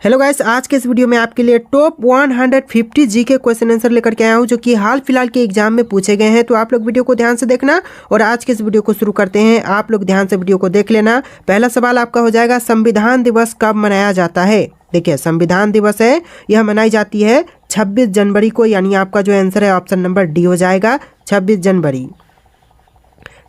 Hello guys, आज के इस वीडियो में आपके लिए टॉप 150 जी के क्वेश्चन आंसर लेकर के आया हूं जो कि हाल फिलहाल के एग्जाम में पूछे गए हैं। तो आप लोग वीडियो को ध्यान से देखना और आज के इस वीडियो को शुरू करते हैं। आप लोग ध्यान से वीडियो को देख लेना। पहला सवाल आपका हो जाएगा, संविधान दिवस कब मनाया जाता है। देखिए, संविधान दिवस है यह मनाई जाती है 26 जनवरी को, यानी आपका जो आंसर है ऑप्शन नंबर डी हो जाएगा 26 जनवरी।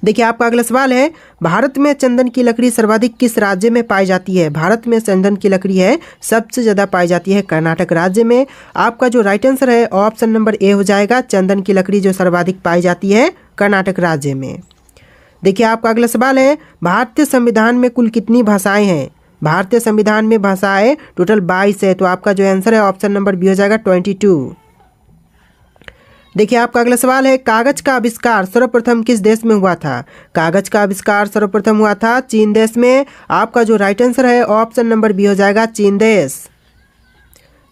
देखिए, आपका अगला सवाल है, भारत में चंदन की लकड़ी सर्वाधिक किस राज्य में पाई जाती है। भारत में चंदन की लकड़ी है सबसे ज़्यादा पाई जाती है कर्नाटक राज्य में। आपका जो राइट आंसर है ऑप्शन नंबर ए हो जाएगा, चंदन की लकड़ी जो सर्वाधिक पाई जाती है कर्नाटक राज्य में। देखिए, आपका अगला सवाल है, भारतीय संविधान में कुल कितनी भाषाएं हैं। भारतीय संविधान में भाषाएं टोटल 22 है। तो आपका जो आंसर है ऑप्शन नंबर बी हो जाएगा 22। देखिए, आपका अगला सवाल है, कागज का आविष्कार सर्वप्रथम किस देश में हुआ था। कागज का आविष्कार सर्वप्रथम हुआ था चीन देश में। आपका जो राइट आंसर है ऑप्शन नंबर बी हो जाएगा चीन देश।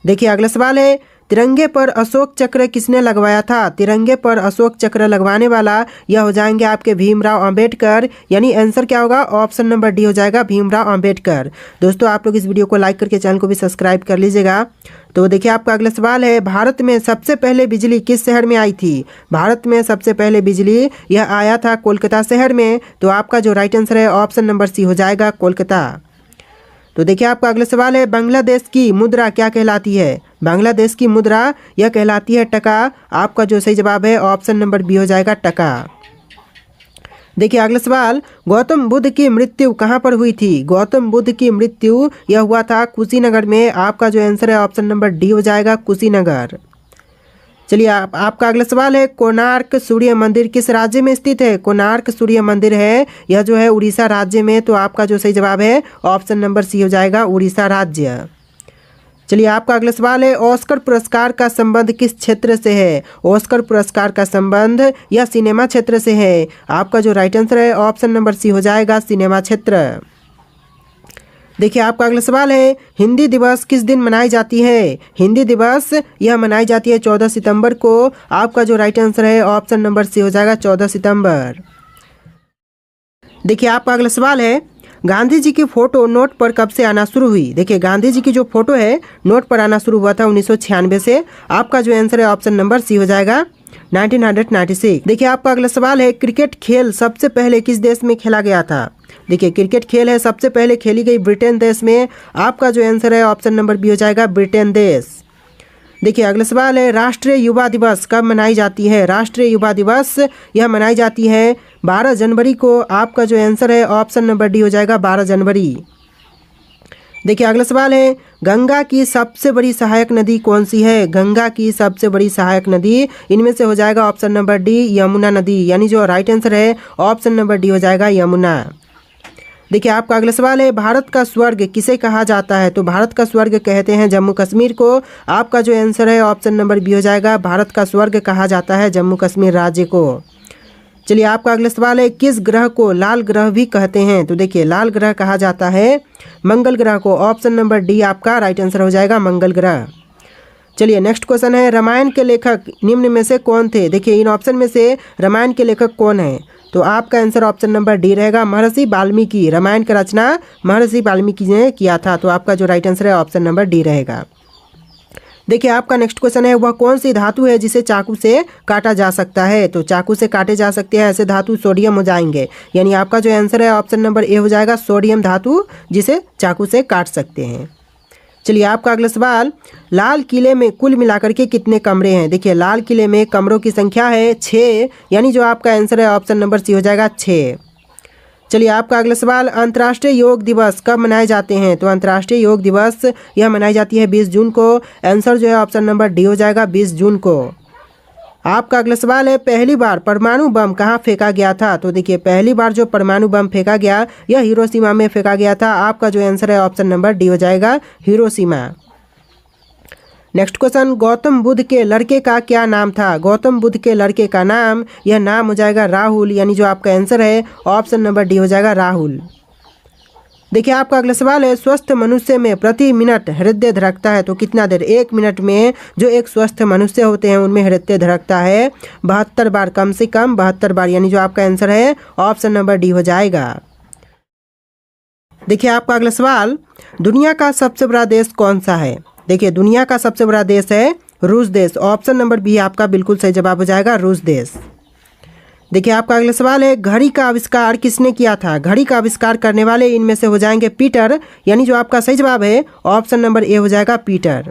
देखिए, अगला सवाल है, तिरंगे पर अशोक चक्र किसने लगवाया था। तिरंगे पर अशोक चक्र लगवाने वाला यह हो जाएंगे आपके भीमराव अंबेडकर, यानी आंसर क्या होगा ऑप्शन नंबर डी हो जाएगा भीमराव अंबेडकर। दोस्तों, आप लोग इस वीडियो को लाइक करके चैनल को भी सब्सक्राइब कर लीजिएगा। तो देखिए, आपका अगला सवाल है, भारत में सबसे पहले बिजली किस शहर में आई थी। भारत में सबसे पहले बिजली यह आया था कोलकाता शहर में। तो आपका जो राइट आंसर है ऑप्शन नंबर सी हो जाएगा कोलकाता। तो देखिए, आपका अगला सवाल है, बांग्लादेश की मुद्रा क्या कहलाती है। बांग्लादेश की मुद्रा यह कहलाती है टका। आपका जो सही जवाब है ऑप्शन नंबर बी हो जाएगा टका। देखिए, अगला सवाल, गौतम बुद्ध की मृत्यु कहाँ पर हुई थी। गौतम बुद्ध की मृत्यु यह हुआ था कुशीनगर में। आपका जो आंसर है ऑप्शन नंबर डी हो जाएगा कुशीनगर। चलिए, आपका अगला सवाल है, कोणार्क सूर्य मंदिर किस राज्य में स्थित है। कोणार्क सूर्य मंदिर है यह जो है उड़ीसा राज्य में। तो आपका जो सही जवाब है ऑप्शन नंबर सी हो जाएगा उड़ीसा राज्य। चलिए, आपका अगला सवाल है, ऑस्कर पुरस्कार का संबंध किस क्षेत्र से है। ऑस्कर पुरस्कार का संबंध यह सिनेमा क्षेत्र से है। आपका जो राइट आंसर है ऑप्शन नंबर सी हो जाएगा सिनेमा क्षेत्र। देखिए, आपका अगला सवाल है, हिंदी दिवस किस दिन मनाई जाती है। हिंदी दिवस यह मनाई जाती है 14 सितंबर को। आपका जो राइट आंसर है ऑप्शन नंबर सी हो जाएगा 14 सितंबर। देखिए, आपका अगला सवाल है, गांधी जी की फोटो नोट पर कब से आना शुरू हुई। देखिए, गांधी जी की जो फोटो है नोट पर आना शुरू हुआ था 1996 से। आपका जो आंसर है ऑप्शन नंबर सी हो जाएगा 1996। देखिए, आपका अगला सवाल है, क्रिकेट खेल सबसे पहले किस देश में खेला गया था। देखिए, क्रिकेट खेल है सबसे पहले खेली गई ब्रिटेन देश में। आपका जो आंसर है ऑप्शन नंबर बी हो जाएगा ब्रिटेन देश। देखिए, अगला सवाल है, राष्ट्रीय युवा दिवस कब मनाई जाती है। राष्ट्रीय युवा दिवस यह मनाई जाती है 12 जनवरी को। आपका जो आंसर है ऑप्शन नंबर डी हो जाएगा 12 जनवरी। देखिए, अगला सवाल है, गंगा की सबसे बड़ी सहायक नदी कौन सी है। गंगा की सबसे बड़ी सहायक नदी इनमें से हो जाएगा ऑप्शन नंबर डी यमुना नदी, यानी जो राइट आंसर है ऑप्शन नंबर डी हो जाएगा यमुना। देखिए, आपका अगला सवाल है, भारत का स्वर्ग किसे कहा जाता है। तो भारत का स्वर्ग कहते हैं जम्मू कश्मीर को। आपका जो आंसर है ऑप्शन नंबर बी हो जाएगा भारत का स्वर्ग कहा जाता है जम्मू कश्मीर राज्य को। चलिए, आपका अगला सवाल है, किस ग्रह को लाल ग्रह भी कहते हैं। तो देखिए, लाल ग्रह कहा जाता है मंगल ग्रह को। ऑप्शन नंबर डी आपका राइट आंसर हो जाएगा मंगल ग्रह। चलिए, नेक्स्ट क्वेश्चन है, रामायण के लेखक निम्न में से कौन थे। देखिए, इन ऑप्शन में से रामायण के लेखक कौन है। तो आपका आंसर ऑप्शन नंबर डी रहेगा महर्षि वाल्मीकि। रामायण का रचना महर्षि वाल्मीकि ने किया था। तो आपका जो राइट आंसर है ऑप्शन नंबर डी रहेगा। देखिए, आपका नेक्स्ट क्वेश्चन है, वह कौन सी धातु है जिसे चाकू से काटा जा सकता है। तो चाकू से काटे जा सकते हैं ऐसे धातु सोडियम हो जाएंगे, यानी आपका जो आंसर है ऑप्शन नंबर ए हो जाएगा सोडियम धातु जिसे चाकू से काट सकते हैं। चलिए, आपका अगला सवाल, लाल किले में कुल मिलाकर के कितने कमरे हैं। देखिए, लाल किले में कमरों की संख्या है 6, यानी जो आपका आंसर है ऑप्शन नंबर सी हो जाएगा 6। चलिए, आपका अगला सवाल, अंतर्राष्ट्रीय योग दिवस कब मनाए जाते हैं। तो अंतर्राष्ट्रीय योग दिवस यह मनाई जाती है 20 जून को। आंसर जो है ऑप्शन नंबर डी हो जाएगा 20 जून को। आपका अगला सवाल है, पहली बार परमाणु बम कहाँ फेंका गया था। तो देखिए, पहली बार जो परमाणु बम फेंका गया यह हिरोशिमा में फेंका गया था। आपका जो आंसर है ऑप्शन नंबर डी हो जाएगा Hiroshima. Next question, Gautam Buddha के लड़के का क्या नाम था। गौतम बुद्ध के लड़के का नाम यह नाम हो जाएगा राहुल, यानी जो आपका आंसर है ऑप्शन नंबर डी हो जाएगा राहुल। देखिए, आपका अगला सवाल है, स्वस्थ मनुष्य में प्रति मिनट हृदय धड़कता है तो कितना देर। 1 मिनट में जो एक स्वस्थ मनुष्य होते हैं उनमें हृदय धड़कता है 72 बार, कम से कम 72 बार, यानी जो आपका आंसर है ऑप्शन नंबर डी हो जाएगा। देखिए आपका अगला सवाल, दुनिया का सबसे बड़ा देश कौन सा है? देखिए दुनिया का सबसे बड़ा देश है रूस देश। ऑप्शन नंबर बी आपका बिल्कुल सही जवाब हो जाएगा, रूस देश। देखिए आपका अगला सवाल है, घड़ी का आविष्कार किसने किया था? घड़ी का आविष्कार करने वाले इनमें से हो जाएंगे पीटर, यानी जो आपका सही जवाब है ऑप्शन नंबर ए हो जाएगा, पीटर।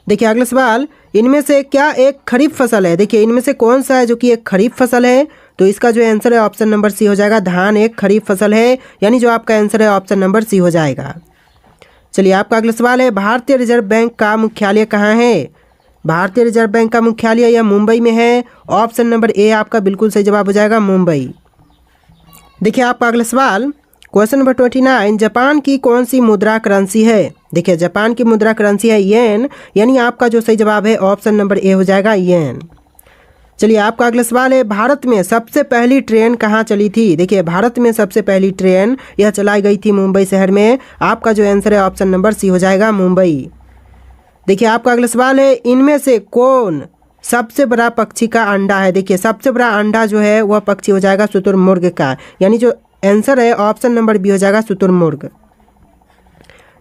देखिए अगला सवाल, इनमें से क्या एक खरीफ फसल है? देखिए इनमें से कौन सा है जो कि एक खरीफ फसल है? तो इसका जो आंसर है ऑप्शन नंबर सी हो जाएगा, धान एक खरीफ फसल है, यानी जो आपका आंसर है ऑप्शन नंबर सी हो जाएगा। चलिए आपका अगला सवाल है, भारतीय रिजर्व बैंक का मुख्यालय कहाँ है? भारतीय रिजर्व बैंक का मुख्यालय यह मुंबई में है। ऑप्शन नंबर ए आपका बिल्कुल सही जवाब हो जाएगा, मुंबई। देखिए आपका अगला सवाल, क्वेश्चन नंबर 29, जापान की कौन सी मुद्रा करेंसी है? देखिए जापान की मुद्रा करेंसी है येन, यानी आपका जो सही जवाब है ऑप्शन नंबर ए हो जाएगा, येन। चलिए आपका अगला सवाल है, भारत में सबसे पहली ट्रेन कहाँ चली थी? देखिए भारत में सबसे पहली ट्रेन यह चलाई गई थी मुंबई शहर में। आपका जो आंसर है ऑप्शन नंबर सी हो जाएगा, मुंबई। देखिए आपका अगला सवाल है, इनमें से कौन सबसे बड़ा पक्षी का अंडा है? देखिए सबसे बड़ा अंडा जो है वह पक्षी हो जाएगा शुतुरमुर्ग का, यानी जो आंसर है ऑप्शन नंबर बी हो जाएगा, शुतुरमुर्ग।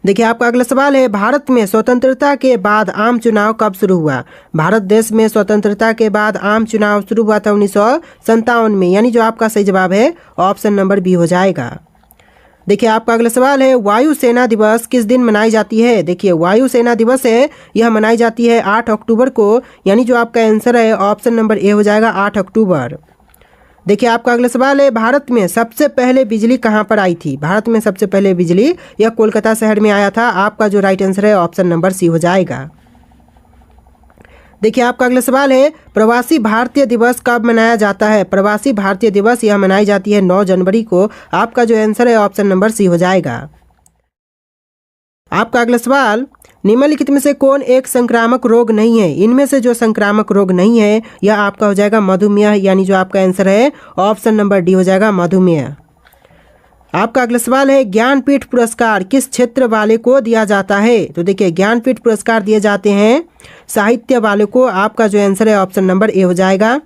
देखिए आपका अगला सवाल है, भारत में स्वतंत्रता के बाद आम चुनाव कब शुरू हुआ? भारत देश में स्वतंत्रता के बाद आम चुनाव शुरू हुआ था 1957 में, यानी जो आपका सही जवाब है ऑप्शन नंबर बी हो जाएगा। देखिए आपका अगला सवाल है, वायुसेना दिवस किस दिन मनाई जाती है? देखिए वायुसेना दिवस है यह मनाई जाती है 8 अक्टूबर को, यानी जो आपका आंसर है ऑप्शन नंबर ए हो जाएगा, 8 अक्टूबर। देखिए आपका अगला सवाल है, भारत में सबसे पहले बिजली कहाँ पर आई थी? भारत में सबसे पहले बिजली यह कोलकाता शहर में आया था। आपका जो राइट आंसर है ऑप्शन नंबर सी हो जाएगा। देखिए आपका अगला सवाल है, प्रवासी भारतीय दिवस कब मनाया जाता है? प्रवासी भारतीय दिवस यह मनाई जाती है 9 जनवरी को। आपका जो आंसर है ऑप्शन नंबर सी हो जाएगा। आपका अगला सवाल, निम्नलिखित में से कौन एक संक्रामक रोग नहीं है? इनमें से जो संक्रामक रोग नहीं है यह आपका हो जाएगा मधुमेह, यानी जो आपका आंसर है ऑप्शन नंबर डी हो जाएगा, मधुमेह। आपका अगला सवाल है, ज्ञानपीठ पुरस्कार किस क्षेत्र वाले को दिया जाता है? तो देखिए ज्ञानपीठ पुरस्कार दिए जाते हैं साहित्य वाले को। आपका जो आंसर है ऑप्शन नंबर ए हो जाएगा।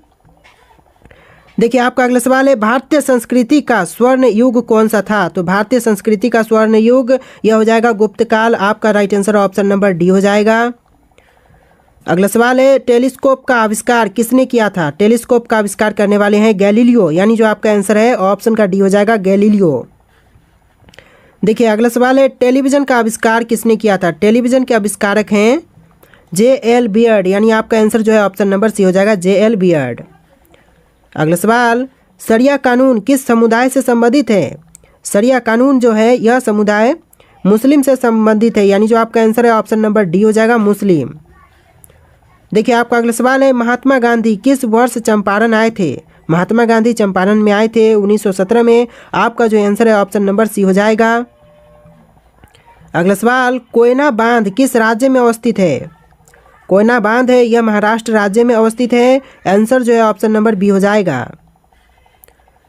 देखिए आपका अगला सवाल है, भारतीय संस्कृति का स्वर्ण युग कौन सा था? तो भारतीय संस्कृति का स्वर्ण युग यह हो जाएगा गुप्त काल। आपका right answer option number D हो जाएगा। अगला सवाल है, टेलीस्कोप का आविष्कार किसने किया था? टेलीस्कोप का आविष्कार करने वाले हैं गैलीलियो, यानी जो आपका आंसर है ऑप्शन का डी हो जाएगा, गैलीलियो। देखिए अगला सवाल है, टेलीविजन का आविष्कार किसने किया था? टेलीविजन के आविष्कारक हैं जे.एल. बियर्ड, यानी आपका आंसर जो है ऑप्शन नंबर सी हो जाएगा, जे.एल. बियर्ड। अगला सवाल, शरिया कानून किस समुदाय से संबंधित है? शरिया कानून जो है यह समुदाय मुस्लिम से संबंधित है, यानी जो आपका आंसर है ऑप्शन नंबर डी हो जाएगा, मुस्लिम। देखिए आपका अगला सवाल है, महात्मा गांधी किस वर्ष चंपारण आए थे? महात्मा गांधी चंपारण में आए थे 1917 में। आपका जो आंसर है ऑप्शन नंबर सी हो जाएगा। अगला सवाल, कोयना बांध किस राज्य में अवस्थित है? कोयना बांध है यह महाराष्ट्र राज्य में अवस्थित है। आंसर जो है ऑप्शन नंबर बी हो जाएगा।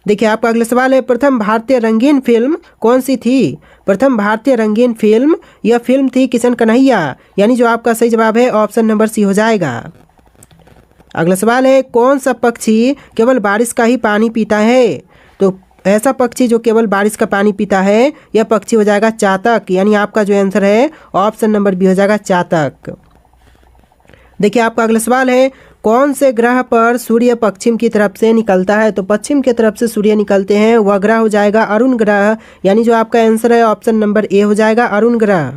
देखिए आपका अगला सवाल है, प्रथम भारतीय रंगीन फिल्म कौन सी थी? प्रथम भारतीय रंगीन फिल्म यह फिल्म थी किशन कन्हैया, यानी जो आपका सही जवाब है ऑप्शन नंबर सी हो जाएगा। अगला सवाल है, कौन सा पक्षी केवल बारिश का ही पानी पीता है? तो ऐसा पक्षी जो केवल बारिश का पानी पीता है यह पक्षी हो जाएगा चातक, यानी आपका जो आंसर है ऑप्शन नंबर बी हो जाएगा, चातक। देखिए आपका अगला सवाल है, कौन से ग्रह पर सूर्य पश्चिम की तरफ से निकलता है? तो पश्चिम की तरफ से सूर्य निकलते हैं, वह ग्रह हो जाएगा अरुण ग्रह, यानी जो आपका आंसर है ऑप्शन नंबर ए हो जाएगा, अरुण ग्रह।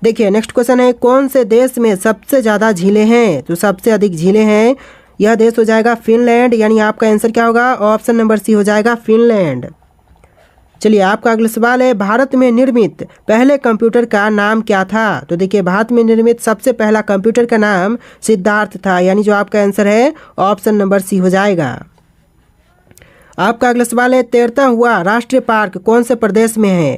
देखिए नेक्स्ट क्वेश्चन है, कौन से देश में सबसे ज़्यादा झीलें हैं? तो सबसे अधिक झीलें हैं यह देश हो जाएगा फिनलैंड, यानी आपका आंसर क्या होगा, ऑप्शन नंबर सी हो जाएगा, फिनलैंड। चलिए आपका अगला सवाल है, भारत में निर्मित पहले कंप्यूटर का नाम क्या था? तो देखिए भारत में निर्मित सबसे पहला कंप्यूटर का नाम सिद्धार्थ था, यानी जो आपका आंसर है ऑप्शन नंबर सी हो जाएगा। आपका अगला सवाल है, तैरता हुआ राष्ट्रीय पार्क कौन से प्रदेश में है?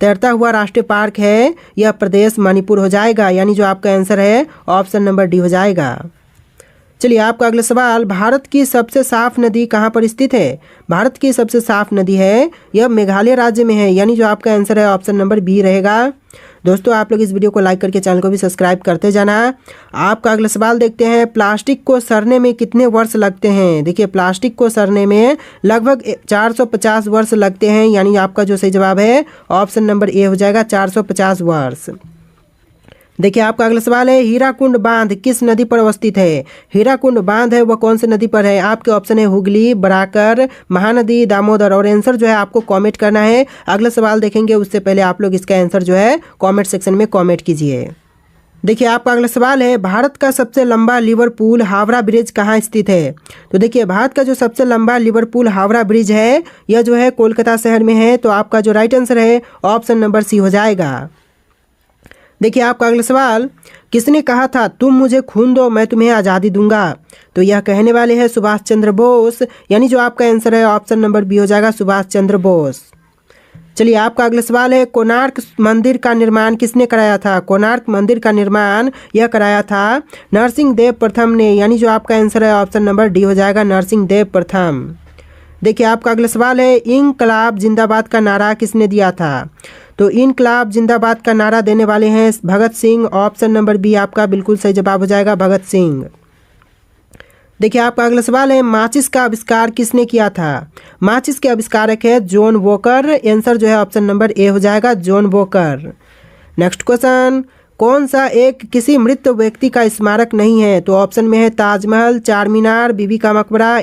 तैरता हुआ राष्ट्रीय पार्क है यह प्रदेश मणिपुर हो जाएगा, यानी जो आपका आंसर है ऑप्शन नंबर डी हो जाएगा। चलिए आपका अगला सवाल, भारत की सबसे साफ नदी कहाँ पर स्थित है? भारत की सबसे साफ नदी है यह मेघालय राज्य में है, यानी जो आपका आंसर है ऑप्शन नंबर बी रहेगा। दोस्तों आप लोग इस वीडियो को लाइक करके चैनल को भी सब्सक्राइब करते जाना। आपका अगला सवाल देखते हैं, प्लास्टिक को सड़ने में कितने वर्ष लगते हैं। देखिए प्लास्टिक को सड़ने में लगभग 450 वर्ष लगते हैं, यानी आपका जो सही जवाब है ऑप्शन नंबर ए हो जाएगा 450 वर्ष। देखिए आपका अगला सवाल है, हीराकुंड बांध किस नदी पर अवस्थित है। हीराकुंड बांध है वह कौन सी नदी पर है। आपके ऑप्शन है हुगली, बराकर, महानदी, दामोदर, और आंसर जो है आपको कमेंट करना है। अगला सवाल देखेंगे उससे पहले आप लोग इसका आंसर जो है कमेंट सेक्शन में कमेंट कीजिए। देखिए आपका अगला सवाल है, भारत का सबसे लंबा लिवरपूल हावड़ा ब्रिज कहाँ स्थित है। तो देखिए भारत का जो सबसे लंबा लिवरपूल हावड़ा ब्रिज है यह जो है कोलकाता शहर में है। तो आपका जो राइट आंसर है ऑप्शन नंबर सी हो जाएगा। देखिए आपका अगला सवाल, किसने कहा था तुम मुझे खून दो मैं तुम्हें आज़ादी दूंगा। तो यह कहने वाले हैं सुभाष चंद्र बोस, यानी जो आपका आंसर है ऑप्शन नंबर बी हो जाएगा सुभाष चंद्र बोस। चलिए आपका अगला सवाल है, कोणार्क मंदिर का निर्माण किसने कराया था। कोणार्क मंदिर का निर्माण यह कराया था नरसिंह देव प्रथम ने, यानी जो आपका आंसर है ऑप्शन नंबर डी हो जाएगा नरसिंह देव प्रथम। देखिए आपका अगला सवाल है, इनकलाब जिंदाबाद का नारा किसने दिया था। तो इनकलाब जिंदाबाद का नारा देने वाले हैं Bhagat Singh. Option number B आपका बिल्कुल सही जवाब हो जाएगा भगत सिंह। देखिए आपका अगला सवाल है, माचिस का आविष्कार किसने किया था। माचिस के आविष्कारक है जॉन वॉकर। आंसर जो है ऑप्शन नंबर ए हो जाएगा जॉन वॉकर। नेक्स्ट क्वेश्चन, कौन सा एक किसी मृत व्यक्ति का स्मारक नहीं है। तो ऑप्शन में है ताजमहल, चार मीनार, बीबी का मकबरा,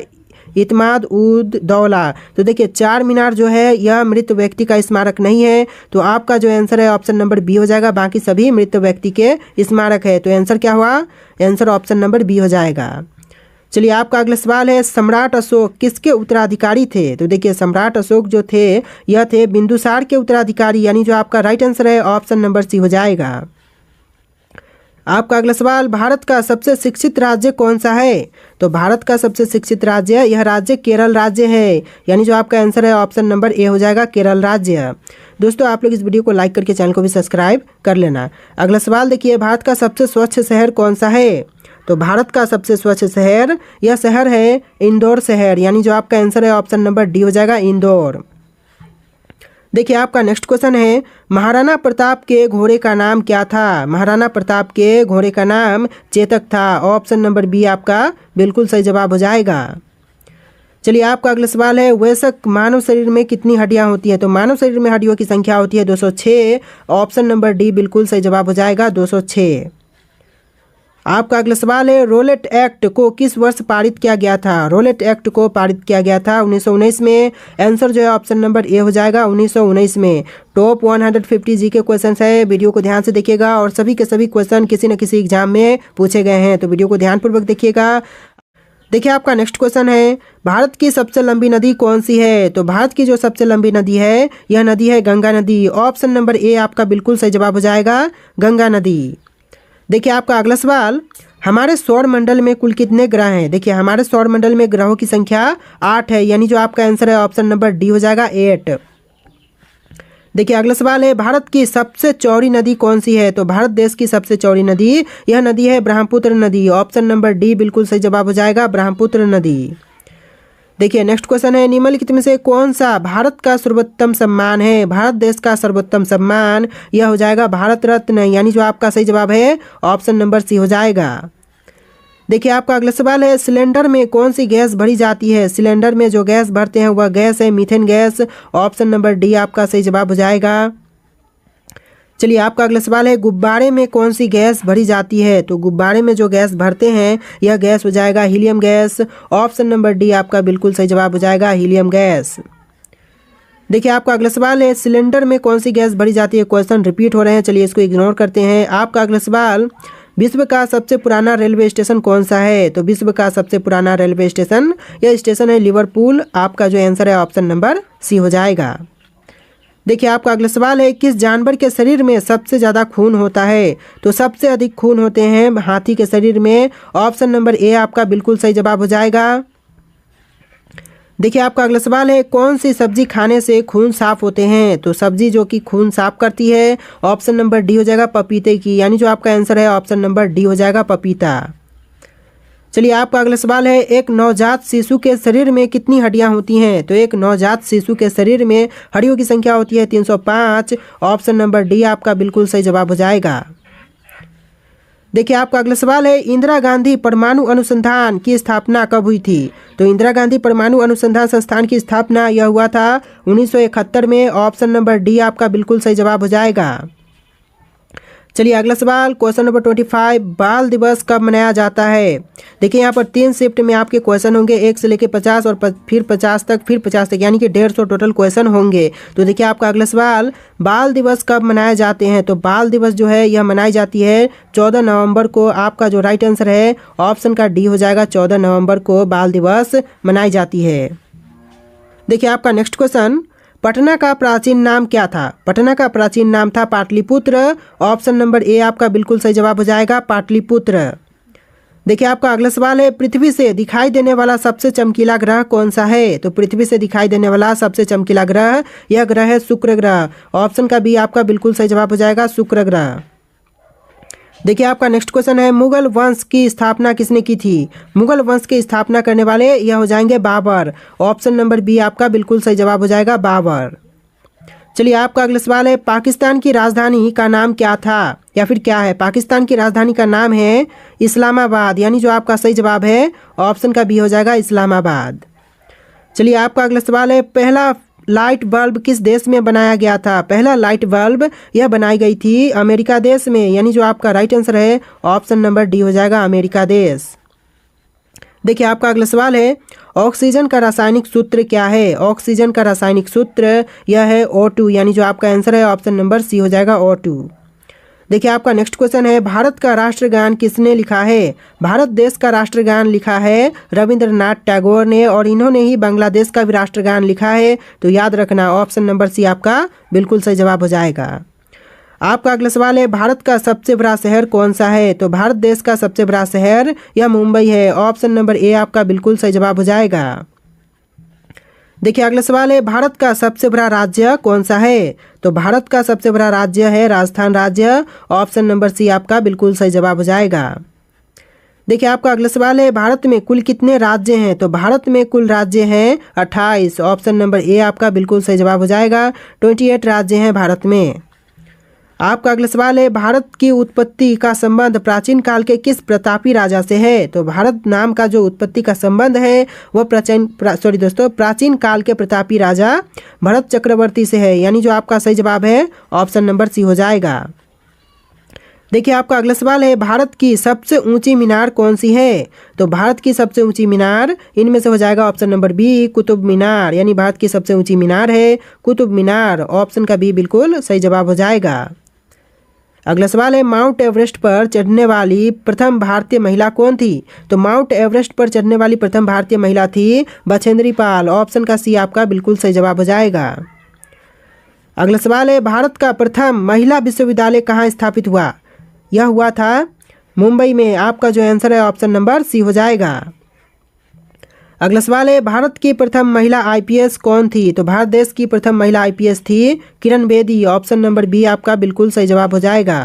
इत्माद उद दौला। तो देखिए चार मीनार जो है यह मृत व्यक्ति का स्मारक नहीं है। तो आपका जो आंसर है ऑप्शन नंबर बी हो जाएगा, बाकी सभी मृत व्यक्ति के स्मारक है। तो आंसर क्या हुआ, आंसर ऑप्शन नंबर बी हो जाएगा। चलिए आपका अगला सवाल है, सम्राट अशोक किसके उत्तराधिकारी थे। तो देखिए सम्राट अशोक जो थे यह थे बिंदुसार के उत्तराधिकारी, यानी जो आपका राइट आंसर है ऑप्शन नंबर सी हो जाएगा। आपका अगला सवाल, भारत का सबसे शिक्षित राज्य कौन सा है। तो भारत का सबसे शिक्षित राज्य यह राज्य केरल राज्य है, यानी जो आपका आंसर है ऑप्शन नंबर ए हो जाएगा केरल राज्य। दोस्तों आप लोग इस वीडियो को लाइक करके चैनल को भी सब्सक्राइब कर लेना। अगला सवाल देखिए, भारत का सबसे स्वच्छ शहर कौन सा है। तो भारत का सबसे स्वच्छ शहर यह शहर है इंदौर शहर, यानी जो आपका आंसर है ऑप्शन नंबर डी हो जाएगा इंदौर। देखिए आपका नेक्स्ट क्वेश्चन है, महाराणा प्रताप के घोड़े का नाम क्या था। महाराणा प्रताप के घोड़े का नाम चेतक था। ऑप्शन नंबर बी आपका बिल्कुल सही जवाब हो जाएगा। चलिए आपका अगला सवाल है, वयस्क मानव शरीर में कितनी हड्डियां होती है। तो मानव शरीर में हड्डियों की संख्या होती है 206। ऑप्शन नंबर डी बिल्कुल सही जवाब हो जाएगा 206। आपका अगला सवाल है, रोलेट एक्ट को किस वर्ष पारित किया गया था। रोलेट एक्ट को पारित किया गया था 1919 में। आंसर जो है ऑप्शन नंबर ए हो जाएगा 1919 में। टॉप 150 जी के क्वेश्चन है, वीडियो को ध्यान से देखिएगा और सभी के सभी क्वेश्चन किसी न किसी एग्जाम में पूछे गए हैं, तो वीडियो को ध्यानपूर्वक देखिएगा। देखिए आपका नेक्स्ट क्वेश्चन है, भारत की सबसे लंबी नदी कौन सी है। तो भारत की जो सबसे लंबी नदी है यह नदी है गंगा नदी। ऑप्शन नंबर ए आपका बिल्कुल सही जवाब हो जाएगा गंगा नदी। देखिए आपका अगला सवाल, हमारे सौर मंडल में कुल कितने ग्रह हैं। देखिए हमारे सौर मंडल में ग्रहों की संख्या 8 है, यानी जो आपका आंसर है ऑप्शन नंबर डी हो जाएगा 8। देखिए अगला सवाल है, भारत की सबसे चौड़ी नदी कौन सी है। तो भारत देश की सबसे चौड़ी नदी यह नदी है ब्रह्मपुत्र नदी। ऑप्शन नंबर डी बिल्कुल सही जवाब हो जाएगा ब्रह्मपुत्र नदी। देखिए नेक्स्ट क्वेश्चन है, निम्नलिखित में से कौन सा भारत का सर्वोत्तम सम्मान है। भारत देश का सर्वोत्तम सम्मान यह हो जाएगा भारत रत्न, यानी जो आपका सही जवाब है ऑप्शन नंबर सी हो जाएगा। देखिए आपका अगला सवाल है, सिलेंडर में कौन सी गैस भरी जाती है। सिलेंडर में जो गैस भरते हैं वह गैस है methane gas. Option number D आपका सही जवाब हो जाएगा। चलिए आपका अगला सवाल है, गुब्बारे में कौन सी गैस भरी जाती है। तो गुब्बारे में जो गैस भरते हैं यह गैस हो जाएगा helium gas. Option number D आपका बिल्कुल सही जवाब हो जाएगा हीलियम गैस। देखिए आपका अगला सवाल है, सिलेंडर में कौन सी गैस भरी जाती है। क्वेश्चन रिपीट हो रहे हैं, चलिए इसको इग्नोर करते हैं। आपका अगला सवाल, विश्व का सबसे पुराना रेलवे स्टेशन कौन सा है। तो विश्व का सबसे पुराना रेलवे स्टेशन यह स्टेशन है लिवरपूल। आपका जो आंसर है ऑप्शन नंबर सी हो जाएगा। देखिए आपका अगला सवाल है, किस जानवर के शरीर में सबसे ज़्यादा खून होता है। तो सबसे अधिक खून होते हैं हाथी के शरीर में। ऑप्शन नंबर ए आपका बिल्कुल सही जवाब हो जाएगा। देखिए आपका अगला सवाल है, कौन सी सब्जी खाने से खून साफ होते हैं। तो सब्जी जो कि खून साफ करती है ऑप्शन नंबर डी हो जाएगा पपीते की, यानी जो आपका आंसर है ऑप्शन नंबर डी हो जाएगा पपीता। चलिए आपका अगला सवाल है, एक नवजात शिशु के शरीर में कितनी हड्डियां होती हैं? तो एक नवजात शिशु के शरीर में हड्डियों की संख्या होती है 305। ऑप्शन नंबर डी आपका बिल्कुल सही जवाब हो जाएगा। देखिए आपका अगला सवाल है, इंदिरा गांधी परमाणु अनुसंधान की स्थापना कब हुई थी? तो इंदिरा गांधी परमाणु अनुसंधान संस्थान की स्थापना यह हुआ था 1971 में। ऑप्शन नंबर डी आपका बिल्कुल सही जवाब हो जाएगा। चलिए अगला सवाल, क्वेश्चन नंबर 25, बाल दिवस कब मनाया जाता है? देखिए यहाँ पर 3 शिफ्ट में आपके क्वेश्चन होंगे, 1 से लेकर 50 और फिर 50 तक, फिर 50 तक, यानी कि 150 टोटल क्वेश्चन होंगे। तो देखिए आपका अगला सवाल, बाल दिवस कब मनाए जाते हैं? तो बाल दिवस जो है यह मनाई जाती है 14 नवंबर को। आपका जो राइट आंसर है ऑप्शन का डी हो जाएगा, 14 नवंबर को बाल दिवस मनाई जाती है। देखिए आपका नेक्स्ट क्वेश्चन, पटना का प्राचीन नाम क्या था? पटना का प्राचीन नाम था पाटलिपुत्र। ऑप्शन नंबर ए आपका बिल्कुल सही जवाब हो जाएगा, पाटलिपुत्र। देखिए आपका अगला सवाल है, पृथ्वी से दिखाई देने वाला सबसे चमकीला ग्रह कौन सा है? तो पृथ्वी से दिखाई देने वाला सबसे चमकीला ग्रह यह ग्रह है शुक्र ग्रह। ऑप्शन का बी आपका बिल्कुल सही जवाब हो जाएगा, शुक्र ग्रह। देखिए आपका नेक्स्ट क्वेश्चन है, मुगल वंश की स्थापना किसने की थी? मुगल वंश की स्थापना करने वाले यह हो जाएंगे बाबर। ऑप्शन नंबर बी आपका बिल्कुल सही जवाब हो जाएगा, बाबर। चलिए आपका अगला सवाल है, पाकिस्तान की राजधानी का नाम क्या था या फिर क्या है? पाकिस्तान की राजधानी का नाम है इस्लामाबाद, यानी जो आपका सही जवाब है ऑप्शन का बी हो जाएगा, इस्लामाबाद। चलिए आपका अगला सवाल है, पहला लाइट बल्ब किस देश में बनाया गया था? पहला लाइट बल्ब यह बनाई गई थी अमेरिका देश में, यानी जो आपका राइट आंसर है ऑप्शन नंबर डी हो जाएगा, अमेरिका देश। देखिए आपका अगला सवाल है, ऑक्सीजन का रासायनिक सूत्र क्या है? ऑक्सीजन का रासायनिक सूत्र यह है O2, यानी जो आपका आंसर है ऑप्शन नंबर सी हो जाएगा, O2। देखिए आपका नेक्स्ट क्वेश्चन है, भारत का राष्ट्रगान किसने लिखा है? भारत देश का राष्ट्रगान लिखा है रविंद्रनाथ टैगोर ने, और इन्होंने ही बांग्लादेश का भी राष्ट्रगान लिखा है। तो याद रखना ऑप्शन नंबर सी आपका बिल्कुल सही जवाब हो जाएगा। आपका अगला सवाल है, भारत का सबसे बड़ा शहर कौन सा है? तो भारत देश का सबसे बड़ा शहर यह मुंबई है। ऑप्शन नंबर ए आपका बिल्कुल सही जवाब हो जाएगा। देखिए अगला सवाल है, भारत का सबसे बड़ा राज्य कौन सा है? तो भारत का सबसे बड़ा राज्य है राजस्थान राज्य। ऑप्शन नंबर सी आपका बिल्कुल सही जवाब हो जाएगा। देखिए आपका अगला सवाल है, भारत में कुल कितने राज्य हैं? तो भारत में कुल राज्य हैं 28। ऑप्शन नंबर ए आपका बिल्कुल सही जवाब हो जाएगा, 28 राज्य हैं भारत में। आपका अगला सवाल है, भारत की उत्पत्ति का संबंध प्राचीन काल के किस प्रतापी राजा से है? तो भारत नाम का जो उत्पत्ति का संबंध है वह प्राचीन काल के प्रतापी राजा भरत चक्रवर्ती से है, यानी जो आपका सही जवाब है ऑप्शन नंबर सी हो जाएगा। देखिए आपका अगला सवाल है, भारत की सबसे ऊंची मीनार कौन सी है? तो भारत की सबसे ऊंची मीनार इनमें से हो जाएगा option number B, Qutub Minar, यानी भारत की सबसे ऊंची मीनार है कुतुब मीनार। ऑप्शन का बी बिल्कुल सही जवाब हो जाएगा। अगला सवाल है, माउंट एवरेस्ट पर चढ़ने वाली प्रथम भारतीय महिला कौन थी? तो माउंट एवरेस्ट पर चढ़ने वाली प्रथम भारतीय महिला थी बछेंद्री पाल। ऑप्शन का सी आपका बिल्कुल सही जवाब हो जाएगा। अगला सवाल है, भारत का प्रथम महिला विश्वविद्यालय कहाँ स्थापित हुआ? यह हुआ था मुंबई में। आपका जो आंसर है ऑप्शन नंबर सी हो जाएगा। अगला सवाल है, भारत की प्रथम महिला IPS कौन थी? तो भारत देश की प्रथम महिला IPS थी Kiran Bedi. Option number B आपका बिल्कुल सही जवाब हो जाएगा।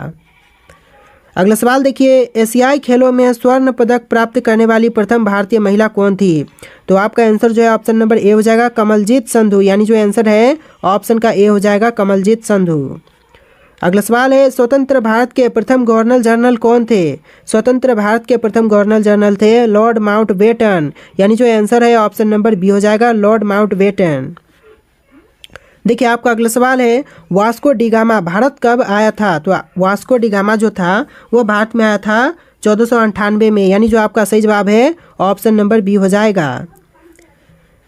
अगला सवाल देखिए, एशियाई खेलों में स्वर्ण पदक प्राप्त करने वाली प्रथम भारतीय महिला कौन थी? तो आपका आंसर जो है ऑप्शन नंबर ए हो जाएगा, कमलजीत संधू, यानी जो आंसर है ऑप्शन का ए हो जाएगा, कमलजीत संधू। अगला सवाल है, स्वतंत्र भारत के प्रथम गवर्नर जनरल कौन थे? स्वतंत्र भारत के प्रथम गवर्नर जनरल थे लॉर्ड माउंटबेटन, यानी जो आंसर है ऑप्शन नंबर बी हो जाएगा, लॉर्ड माउंटबेटन। देखिए आपका अगला सवाल है, वास्को डी गामा भारत कब आया था? तो वास्को डी गामा जो था वो भारत में आया था 1498 में, यानी जो आपका सही जवाब है ऑप्शन नंबर बी हो जाएगा।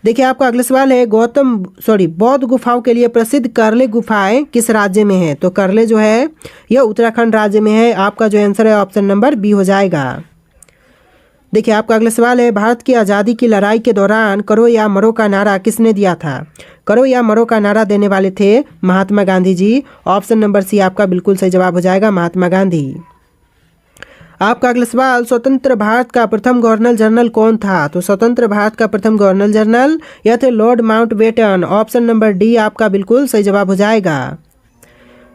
देखिए आपका अगला सवाल है, बौद्ध गुफाओं के लिए प्रसिद्ध करले गुफाएं किस राज्य में है? तो करले जो है यह उत्तराखंड राज्य में है। आपका जो आंसर है ऑप्शन नंबर बी हो जाएगा। देखिए आपका अगला सवाल है, भारत की आज़ादी की लड़ाई के दौरान करो या मरो का नारा किसने दिया था? करो या मरो का नारा देने वाले थे महात्मा गांधी जी। ऑप्शन नंबर सी आपका बिल्कुल सही जवाब हो जाएगा, महात्मा गांधी। आपका अगला सवाल, स्वतंत्र भारत का प्रथम गवर्नर जनरल कौन था? तो स्वतंत्र भारत का प्रथम गवर्नर जनरल यह थे Lord Mountbatten. Option number D आपका बिल्कुल सही जवाब हो जाएगा।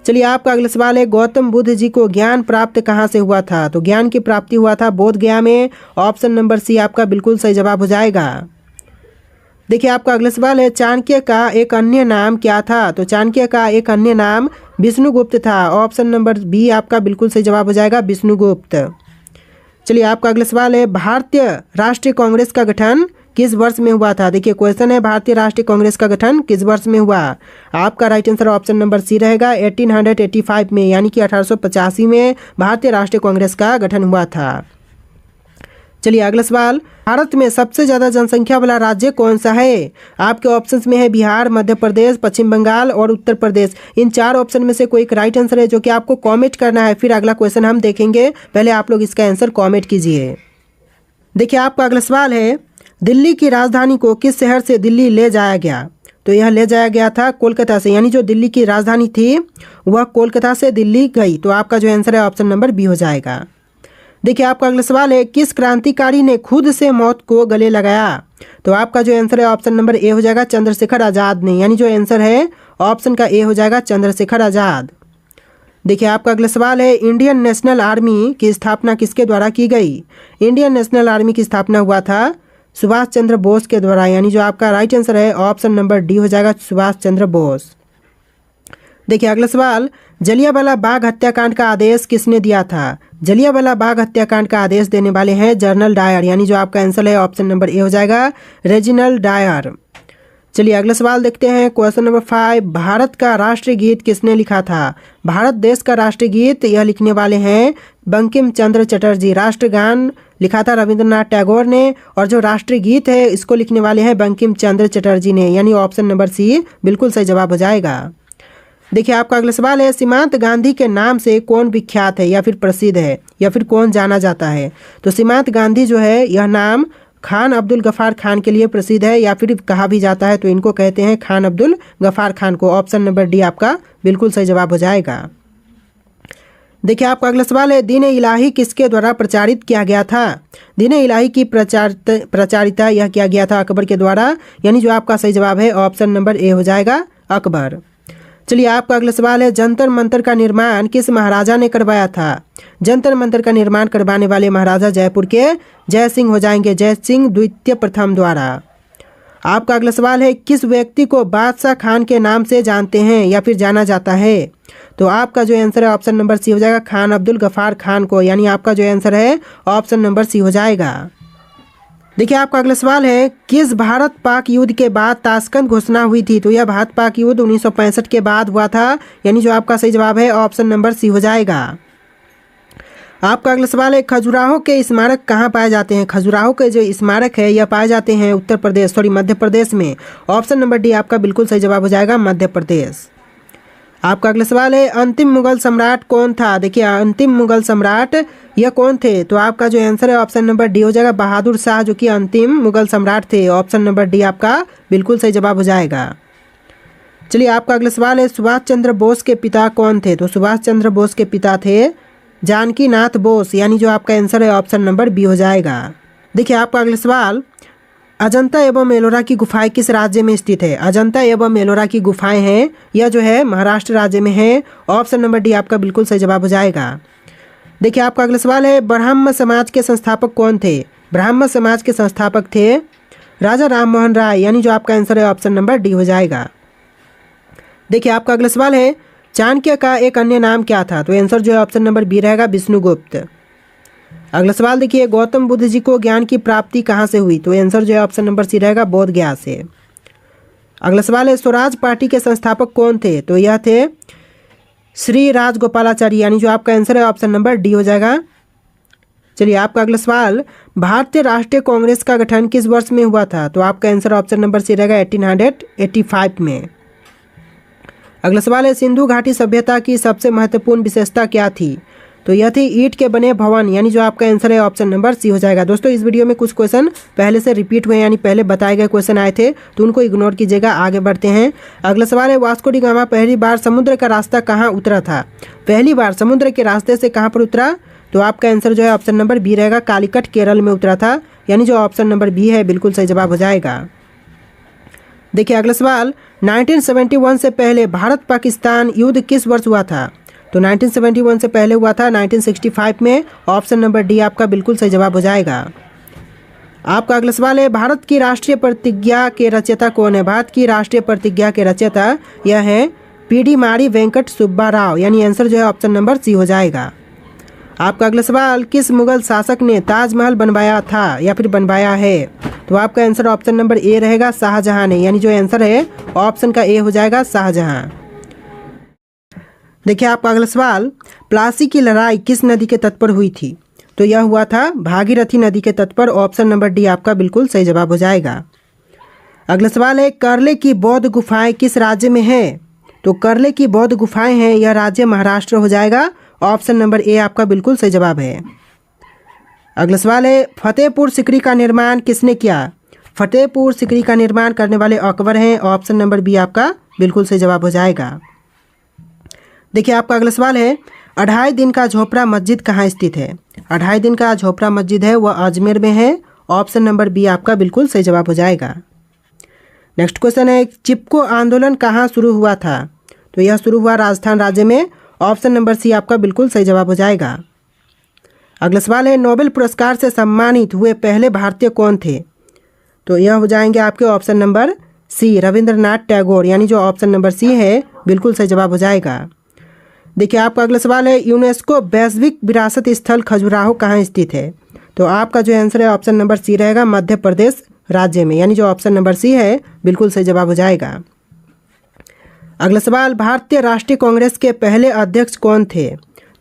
चलिए आपका अगला सवाल है, गौतम बुद्ध जी को ज्ञान प्राप्त कहाँ से हुआ था? तो ज्ञान की प्राप्ति हुआ था बोध गया में। ऑप्शन नंबर सी आपका बिल्कुल सही जवाब हो जाएगा। देखिए आपका अगला सवाल है, चाणक्य का एक अन्य नाम क्या था? तो चाणक्य का एक अन्य नाम विष्णुगुप्त था। ऑप्शन नंबर बी आपका बिल्कुल सही जवाब हो जाएगा, विष्णुगुप्त। चलिए आपका अगला सवाल है, भारतीय राष्ट्रीय कांग्रेस का गठन किस वर्ष में हुआ था? देखिए क्वेश्चन है, भारतीय राष्ट्रीय कांग्रेस का गठन किस वर्ष में हुआ? आपका right answer option number C रहेगा, 1885 में, यानी कि 1885 में भारतीय राष्ट्रीय कांग्रेस का गठन हुआ था। चलिए अगला सवाल, भारत में सबसे ज़्यादा जनसंख्या वाला राज्य कौन सा है? आपके ऑप्शंस में है बिहार, मध्य प्रदेश, पश्चिम बंगाल और उत्तर प्रदेश। इन 4 ऑप्शन में से कोई एक राइट आंसर है जो कि आपको कमेंट करना है, फिर अगला क्वेश्चन हम देखेंगे। पहले आप लोग इसका आंसर कमेंट कीजिए। देखिए आपका अगला सवाल है, दिल्ली की राजधानी को किस शहर से दिल्ली ले जाया गया? तो यह ले जाया गया था कोलकाता से, यानी जो दिल्ली की राजधानी थी वह कोलकाता से दिल्ली गई। तो आपका जो आंसर है ऑप्शन नंबर बी हो जाएगा। देखिए आपका अगला सवाल है, किस क्रांतिकारी ने खुद से मौत को गले लगाया? तो आपका जो आंसर है ऑप्शन नंबर ए हो जाएगा, चंद्रशेखर आज़ाद ने, यानी जो आंसर है ऑप्शन का ए हो जाएगा, चंद्रशेखर आज़ाद। देखिए आपका अगला सवाल है, इंडियन नेशनल आर्मी की स्थापना किसके द्वारा की गई? इंडियन नेशनल आर्मी की स्थापना हुआ था सुभाष चंद्र बोस के द्वारा, यानी जो आपका राइट आंसर है ऑप्शन नंबर डी हो जाएगा, सुभाष चंद्र बोस। देखिए अगला सवाल, जलियांवाला बाग हत्याकांड का आदेश किसने दिया था? जलियांवाला बाग हत्याकांड का आदेश देने वाले हैं जनरल डायर, यानी जो आपका आंसर है ऑप्शन नंबर ए हो जाएगा, रेजिनल डायर। चलिए अगला सवाल देखते हैं, क्वेश्चन नंबर 5, भारत का राष्ट्रीय गीत किसने लिखा था? भारत देश का राष्ट्रीय गीत यह लिखने वाले हैं बंकिम चंद्र चटर्जी। राष्ट्रगान लिखा था रविंद्रनाथ टैगोर ने, और जो राष्ट्रीय गीत है इसको लिखने वाले हैं बंकिम चंद्र चटर्जी ने, यानी ऑप्शन नंबर सी बिल्कुल सही जवाब हो जाएगा। देखिए आपका अगला सवाल है, सीमांत गांधी के नाम से कौन विख्यात है या फिर प्रसिद्ध है या फिर कौन जाना जाता है? तो सीमांत गांधी जो है यह नाम खान अब्दुल गफ़ार खान के लिए प्रसिद्ध है, या फिर कहा भी जाता है तो इनको कहते हैं खान अब्दुल गफ़ार खान को। ऑप्शन नंबर डी आपका बिल्कुल सही जवाब हो जाएगा। देखिए आपका अगला सवाल है, दीन इलाही किसके द्वारा प्रचारित किया गया था? दीन इलाही की प्रचारिता यह किया गया था अकबर के द्वारा, यानी जो आपका सही जवाब है ऑप्शन नंबर ए हो जाएगा, अकबर। चलिए आपका अगला सवाल है, जंतर मंतर का निर्माण किस महाराजा ने करवाया था? जंतर मंतर का निर्माण करवाने वाले महाराजा जयपुर के जय सिंह हो जाएंगे, जय सिंह द्वितीय प्रथम द्वारा। आपका अगला सवाल है, किस व्यक्ति को बादशाह खान के नाम से जानते हैं या फिर जाना जाता है? तो आपका जो आंसर है ऑप्शन नंबर सी हो जाएगा, खान अब्दुल गफ़ार खान को, यानी आपका जो आंसर है ऑप्शन नंबर सी हो जाएगा। देखिए आपका अगला सवाल है, किस भारत पाक युद्ध के बाद ताशकंद घोषणा हुई थी? तो यह भारत पाक युद्ध 1965 के बाद हुआ था, यानी जो आपका सही जवाब है ऑप्शन नंबर सी हो जाएगा। आपका अगला सवाल है, खजुराहो के स्मारक कहाँ पाए जाते हैं? खजुराहो के जो स्मारक है यह पाए जाते हैं मध्य प्रदेश में। ऑप्शन नंबर डी आपका बिल्कुल सही जवाब हो जाएगा, मध्य प्रदेश। आपका अगला सवाल है, अंतिम मुगल सम्राट कौन था? देखिए अंतिम मुगल सम्राट यह कौन थे? तो आपका जो आंसर है ऑप्शन नंबर डी हो जाएगा, बहादुर शाह, जो कि अंतिम मुगल सम्राट थे। ऑप्शन नंबर डी आपका बिल्कुल सही जवाब हो जाएगा। चलिए आपका अगला सवाल है, सुभाष चंद्र बोस के पिता कौन थे? तो सुभाष चंद्र बोस के पिता थे जानकी नाथ बोस, यानी जो आपका आंसर है ऑप्शन नंबर बी हो जाएगा। देखिए आपका अगला सवाल, अजंता एवं एलोरा की गुफाएं किस राज्य में स्थित है? अजंता एवं एलोरा की गुफाएं हैं यह जो है महाराष्ट्र राज्य में है। ऑप्शन नंबर डी आपका बिल्कुल सही जवाब हो जाएगा। देखिए आपका अगला सवाल है, ब्राह्म समाज के संस्थापक कौन थे? ब्राह्म समाज के संस्थापक थे राजा राम मोहन राय, यानी जो आपका आंसर है ऑप्शन नंबर डी हो जाएगा। देखिए आपका अगला सवाल है, चाणक्य का एक अन्य नाम क्या था? तो आंसर जो है ऑप्शन नंबर बी रहेगा, विष्णुगुप्त। अगला सवाल देखिए, गौतम बुद्ध जी को ज्ञान की प्राप्ति कहाँ से हुई? तो आंसर जो है ऑप्शन नंबर सी रहेगा, बोध गया से। अगला सवाल है, स्वराज पार्टी के संस्थापक कौन थे? तो यह थे श्री राजगोपालाचारी, यानी जो आपका आंसर है ऑप्शन नंबर डी हो जाएगा। चलिए आपका अगला सवाल, भारतीय राष्ट्रीय कांग्रेस का गठन किस वर्ष में हुआ था? तो आपका आंसर ऑप्शन नंबर सी रहेगा, 1885 में। अगला सवाल है, सिंधु घाटी सभ्यता की सबसे महत्वपूर्ण विशेषता क्या थी? तो यह थी ईंट के बने भवन, यानी जो आपका आंसर है ऑप्शन नंबर सी हो जाएगा। दोस्तों इस वीडियो में कुछ क्वेश्चन पहले से रिपीट हुए, यानी पहले बताए गए क्वेश्चन आए थे तो उनको इग्नोर कीजिएगा। आगे बढ़ते हैं। अगला सवाल है, वास्को डी गामा पहली बार समुद्र का रास्ता कहाँ उतरा था? पहली बार समुद्र के रास्ते से कहाँ पर उतरा? तो आपका आंसर जो है ऑप्शन नंबर बी रहेगा, कालीकट केरल में उतरा था, यानी जो ऑप्शन नंबर बी है बिल्कुल सही जवाब हो जाएगा। देखिए अगला सवाल, 1971 से पहले भारत पाकिस्तान युद्ध किस वर्ष हुआ था? तो 1971 से पहले हुआ था 1965 में। ऑप्शन नंबर डी आपका बिल्कुल सही जवाब हो जाएगा। आपका अगला सवाल है, भारत की राष्ट्रीय प्रतिज्ञा के रचयिता कौन है? भारत की राष्ट्रीय प्रतिज्ञा के रचयिता यह है पीडीमारी वेंकट सुब्बा राव, यानी आंसर जो है ऑप्शन नंबर सी हो जाएगा। आपका अगला सवाल, किस मुगल शासक ने ताजमहल बनवाया था या फिर बनवाया है? तो आपका आंसर ऑप्शन नंबर ए रहेगा, शाहजहां ने, यानी जो आंसर है ऑप्शन का ए हो जाएगा, शाहजहां। देखिए आपका अगला सवाल, प्लासी की लड़ाई किस नदी के तट पर हुई थी? तो यह हुआ था भागीरथी नदी के तट पर। ऑप्शन नंबर डी आपका बिल्कुल सही जवाब हो जाएगा। अगला सवाल है, करले की बौद्ध गुफाएं किस राज्य में है? तो करले की बौद्ध गुफाएं हैं, यह राज्य महाराष्ट्र हो जाएगा। ऑप्शन नंबर ए आपका बिल्कुल सही जवाब है। अगला सवाल है, फतेहपुर सिकरी का निर्माण किसने किया? फतेहपुर सिकरी का निर्माण करने वाले अकबर हैं। ऑप्शन नंबर बी आपका बिल्कुल सही जवाब हो जाएगा। देखिए आपका अगला सवाल है, 2.5 दिन का झोपड़ा मस्जिद कहाँ स्थित है? 2.5 दिन का झोपड़ा मस्जिद है वह अजमेर में है। ऑप्शन नंबर बी आपका बिल्कुल सही जवाब हो जाएगा। नेक्स्ट क्वेश्चन है, चिपको आंदोलन कहाँ शुरू हुआ था? तो यह शुरू हुआ राजस्थान राज्य में। ऑप्शन नंबर सी आपका बिल्कुल सही जवाब हो जाएगा। अगला सवाल है, नोबेल पुरस्कार से सम्मानित हुए पहले भारतीय कौन थे? तो यह हो जाएंगे आपके option number C, Rabindranath Tagore, यानी जो ऑप्शन नंबर सी है बिल्कुल सही जवाब हो जाएगा। देखिए आपका अगला सवाल है, यूनेस्को वैश्विक विरासत स्थल खजुराहो कहाँ स्थित है? तो आपका जो आंसर है ऑप्शन नंबर सी रहेगा, मध्य प्रदेश राज्य में, यानी जो ऑप्शन नंबर सी है बिल्कुल सही जवाब हो जाएगा। अगला सवाल, भारतीय राष्ट्रीय कांग्रेस के पहले अध्यक्ष कौन थे?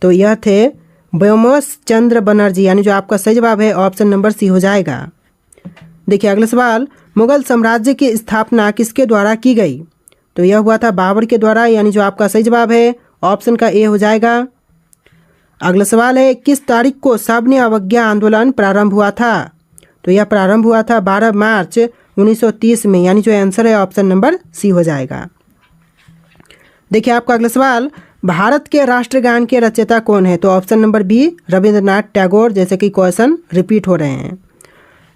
तो यह थे व्योमकेश चंद्र बनर्जी, यानी जो आपका सही जवाब है ऑप्शन नंबर सी हो जाएगा। देखिए अगला सवाल, मुगल साम्राज्य की स्थापना किसके द्वारा की गई? तो यह हुआ था बाबर के द्वारा, यानी जो आपका सही जवाब है ऑप्शन का ए हो जाएगा। अगला सवाल है, किस तारीख को सविनय अवज्ञा आंदोलन प्रारंभ हुआ था? तो यह प्रारंभ हुआ था 12 मार्च 1930 में, यानी जो आंसर है ऑप्शन नंबर सी हो जाएगा। देखिए आपका अगला सवाल, भारत के राष्ट्रगान के रचयिता कौन है? तो option number B, Rabindranath Tagore, जैसे कि क्वेश्चन रिपीट हो रहे हैं।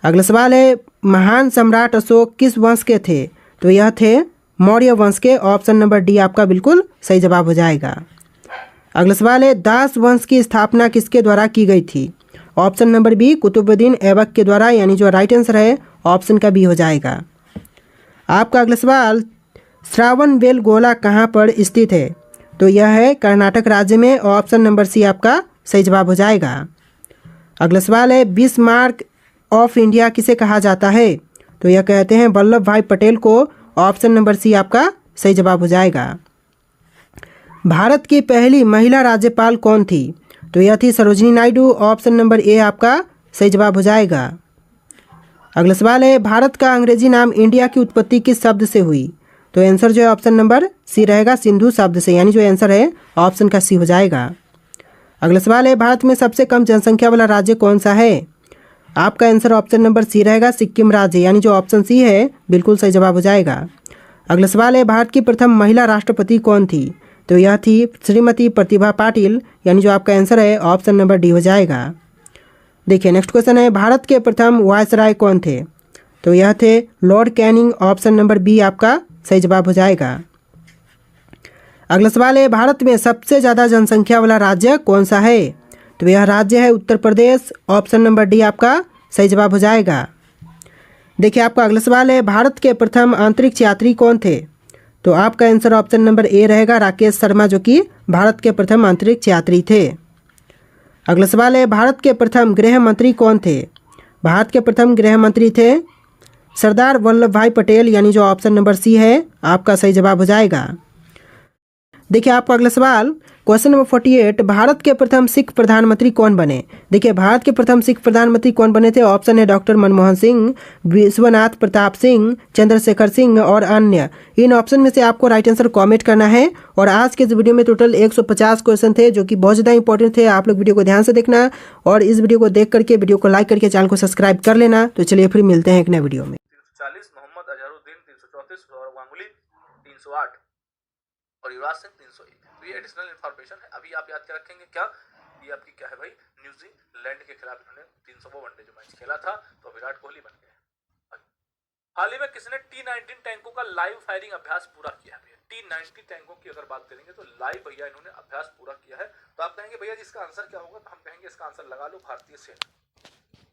अगला सवाल है, महान सम्राट अशोक किस वंश के थे? तो यह थे मौर्य वंश के। ऑप्शन नंबर डी आपका बिल्कुल सही जवाब हो जाएगा। अगला सवाल है, दास वंश की स्थापना किसके द्वारा की गई थी? Option number B, Qutubuddin Aibak के द्वारा, यानी जो राइट आंसर है ऑप्शन का बी हो जाएगा। आपका अगला सवाल, श्रावणबेलगोला कहाँ पर स्थित है? तो यह है कर्नाटक राज्य में। ऑप्शन नंबर सी आपका सही जवाब हो जाएगा। अगला सवाल है, बिस्मार्क ऑफ इंडिया किसे कहा जाता है? तो यह कहते हैं वल्लभ भाई पटेल को। ऑप्शन नंबर सी आपका सही जवाब हो जाएगा। भारत की पहली महिला राज्यपाल कौन थी? तो यह थी Sarojini Naidu. Option number A आपका सही जवाब हो जाएगा। अगला सवाल है, भारत का अंग्रेजी नाम इंडिया की उत्पत्ति किस शब्द से हुई? तो आंसर जो है ऑप्शन नंबर सी रहेगा, सिंधु शब्द से, यानी जो आंसर है ऑप्शन का सी हो जाएगा। अगला सवाल है, भारत में सबसे कम जनसंख्या वाला राज्य कौन सा है? आपका आंसर ऑप्शन नंबर सी रहेगा, सिक्किम राज्य, यानी जो ऑप्शन सी है बिल्कुल सही जवाब हो जाएगा। अगला सवाल है, भारत की प्रथम महिला राष्ट्रपति कौन थी? तो यह थी श्रीमती प्रतिभा पाटिल, यानी जो आपका आंसर है ऑप्शन नंबर डी हो जाएगा। देखिए नेक्स्ट क्वेश्चन है, भारत के प्रथम वायसराय कौन थे? तो यह थे Lord Canning. Option number B आपका सही जवाब हो जाएगा। अगला सवाल है, भारत में सबसे ज़्यादा जनसंख्या वाला राज्य कौन सा है? तो यह राज्य है Uttar Pradesh. Option number D आपका सही जवाब हो जाएगा। देखिए आपका अगला सवाल है, भारत के प्रथम अंतरिक्ष यात्री कौन थे? तो आपका आंसर ऑप्शन नंबर ए रहेगा, राकेश शर्मा, जो कि भारत के प्रथम अंतरिक्ष यात्री थे। अगला सवाल है, भारत के प्रथम गृह मंत्री कौन थे? भारत के प्रथम गृह मंत्री थे सरदार वल्लभ भाई पटेल, यानी जो ऑप्शन नंबर सी है आपका सही जवाब हो जाएगा। देखिए आपका अगला सवाल, क्वेश्चन नंबर 48, भारत के प्रथम सिख प्रधानमंत्री कौन बने? देखिए भारत के प्रथम सिख प्रधानमंत्री कौन बने थे? ऑप्शन है डॉक्टर मनमोहन सिंह, विश्वनाथ प्रताप सिंह, चंद्रशेखर सिंह और अन्य। इन ऑप्शन में से आपको राइट आंसर कमेंट करना है। और आज के इस वीडियो में टोटल 150 क्वेश्चन थे, जो कि बहुत ज़्यादा इंपॉर्टेंट थे। आप लोग वीडियो को ध्यान से देखना और इस वीडियो को देख करके वीडियो को लाइक करके चैनल को सब्सक्राइब कर लेना। तो चलिए फिर मिलते हैं एक नए वीडियो में। 340 मोहम्मद अजहरुद्दीन 334 सौरव गांगुली 308 और युवराज सिंह 301। तो ये एडिशनल इन्फॉर्मेशन है। अभी आप याद क्या रखेंगे, क्या ये आपकी क्या है भाई, न्यूजीलैंड के खिलाफ इन्होंने 300 वनडे जो मैच खेला था, तो विराट कोहली बन गए। हाल ही में किसने T-19 टैंकों का लाइव फायरिंग अभ्यास पूरा किया है? T-90 टैंकों की अगर बात करेंगे तो लाइव भैया इन्होंने अभ्यास पूरा किया है। तो आप कहेंगे भैया जी इसका आंसर क्या होगा? तो हम कहेंगे इसका आंसर लगा लो, भारतीय सेना।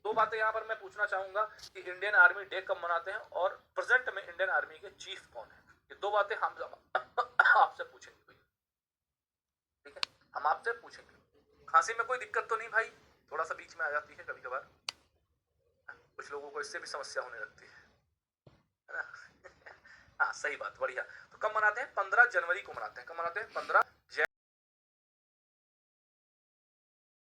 दो बातें यहाँ पर मैं पूछना चाहूंगा कि इंडियन आर्मी डे कब मनाते हैं और प्रेजेंट में इंडियन आर्मी के चीफ कौन है। ये दो बातें हम आपसे पूछेंगे भैया, ठीक है, हम आपसे पूछेंगे। खांसी में कोई दिक्कत तो नहीं भाई? थोड़ा सा बीच में आ जाती है कभी कभार, कुछ लोगों को इससे भी समस्या होने लगती है ना। हाँ सही बात, बढ़िया। तो कब मनाते हैं? 15 जनवरी को मनाते हैं। कब मनाते हैं? 15